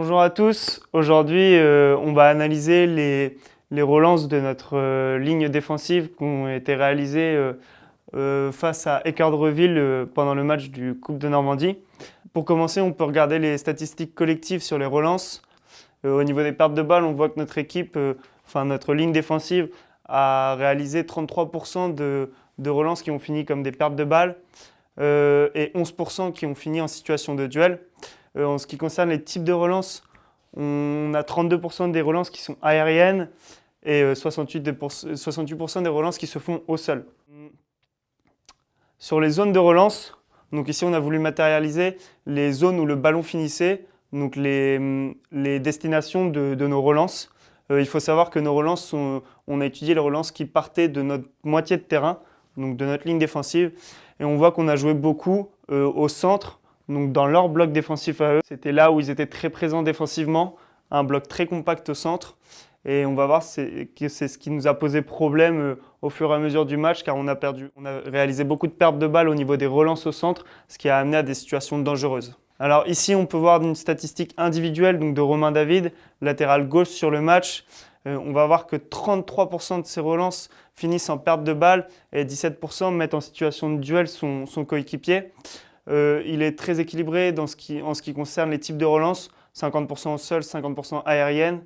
Bonjour à tous, aujourd'hui on va analyser les relances de notre ligne défensive qui ont été réalisées face à Équeurdreville pendant le match du Coupe de Normandie. Pour commencer, on peut regarder les statistiques collectives sur les relances. Au niveau des pertes de balles, on voit que notre équipe, notre ligne défensive a réalisé 33% de relances qui ont fini comme des pertes de balles et 11% qui ont fini en situation de duel. En ce qui concerne les types de relances, on a 32% des relances qui sont aériennes et 68% des relances qui se font au sol. Sur les zones de relance, donc ici on a voulu matérialiser les zones où le ballon finissait, donc les destinations de nos relances. Il faut savoir que nos relances, on a étudié les relances qui partaient de notre moitié de terrain, donc de notre ligne défensive, et on voit qu'on a joué beaucoup au centre. Donc dans leur bloc défensif à eux, c'était là où ils étaient très présents défensivement, un bloc très compact au centre. Et on va voir que c'est ce qui nous a posé problème au fur et à mesure du match, car on a réalisé beaucoup de pertes de balles au niveau des relances au centre, ce qui a amené à des situations dangereuses. Alors ici, on peut voir une statistique individuelle donc de Romain David, latéral gauche sur le match. On va voir que 33% de ses relances finissent en perte de balles et 17% mettent en situation de duel son coéquipier. Il est très équilibré en ce qui concerne les types de relances, 50% au sol, 50% aérienne.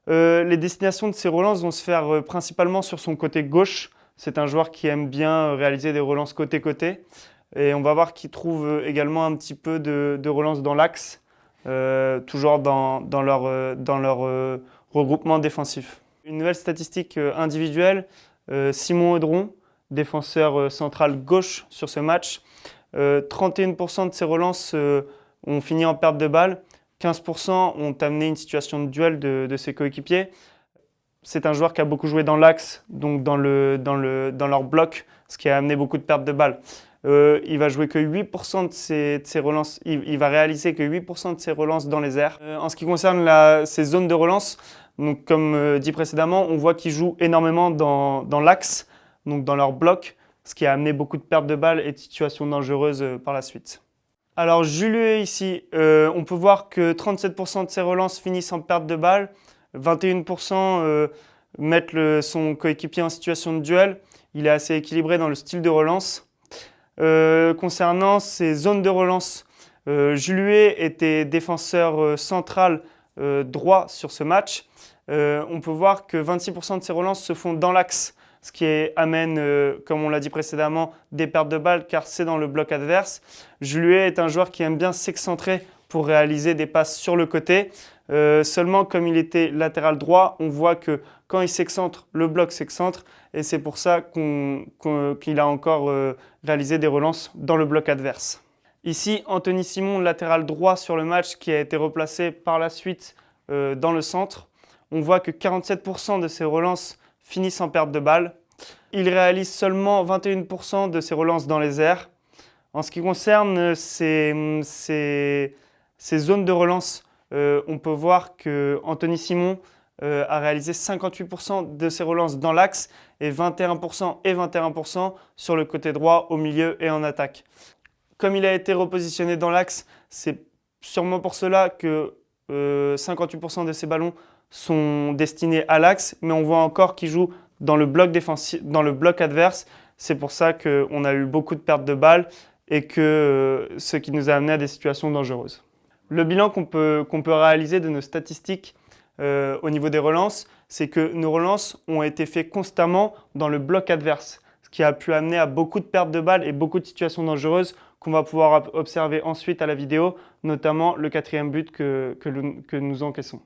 Les destinations de ces relances vont se faire principalement sur son côté gauche. C'est un joueur qui aime bien réaliser des relances côté-côté. Et on va voir qu'il trouve également un petit peu de relances dans l'axe, toujours dans leur regroupement défensif. Une nouvelle statistique individuelle, Simon Audron, défenseur central gauche sur ce match. 31% de ses relances ont fini en perte de balles, 15% ont amené une situation de duel de ses coéquipiers. C'est un joueur qui a beaucoup joué dans l'axe, donc dans leur bloc, ce qui a amené beaucoup de pertes de balles. Il va jouer que 8% de ses relances, il va réaliser que 8% de ses relances dans les airs. En ce qui concerne ses zones de relance, donc comme dit précédemment, on voit qu'il joue énormément dans l'axe, donc dans leur bloc, ce qui a amené beaucoup de pertes de balles et de situations dangereuses par la suite. Alors Julué ici, on peut voir que 37% de ses relances finissent en perte de balles, 21% mettent son coéquipier en situation de duel. Il est assez équilibré dans le style de relance. Concernant ses zones de relance, Julué était défenseur central droit sur ce match. On peut voir que 26% de ses relances se font dans l'axe, ce qui amène, comme on l'a dit précédemment, des pertes de balles car c'est dans le bloc adverse. Julué est un joueur qui aime bien s'excentrer pour réaliser des passes sur le côté. Seulement, comme il était latéral droit, on voit que quand il s'excentre, le bloc s'excentre et c'est pour ça qu'il a encore réalisé des relances dans le bloc adverse. Ici, Anthony Simon, latéral droit sur le match, qui a été replacé par la suite dans le centre. On voit que 47% de ses relances finissent en perte de balles. Il réalise seulement 21% de ses relances dans les airs. En ce qui concerne ces zones de relance, on peut voir que Anthony Simon a réalisé 58% de ses relances dans l'axe et 21% sur le côté droit, au milieu et en attaque. Comme il a été repositionné dans l'axe, c'est sûrement pour cela que 58% de ses ballons sont destinés à l'axe, mais on voit encore qu'il joue dans le bloc défensif, dans le bloc adverse. C'est pour ça qu'on a eu beaucoup de pertes de balles et que ce qui nous a amené à des situations dangereuses. Le bilan qu'on peut réaliser de nos statistiques au niveau des relances, c'est que nos relances ont été faites constamment dans le bloc adverse, ce qui a pu amener à beaucoup de pertes de balles et beaucoup de situations dangereuses qu'on va pouvoir observer ensuite à la vidéo, notamment le 4e but que nous encaissons.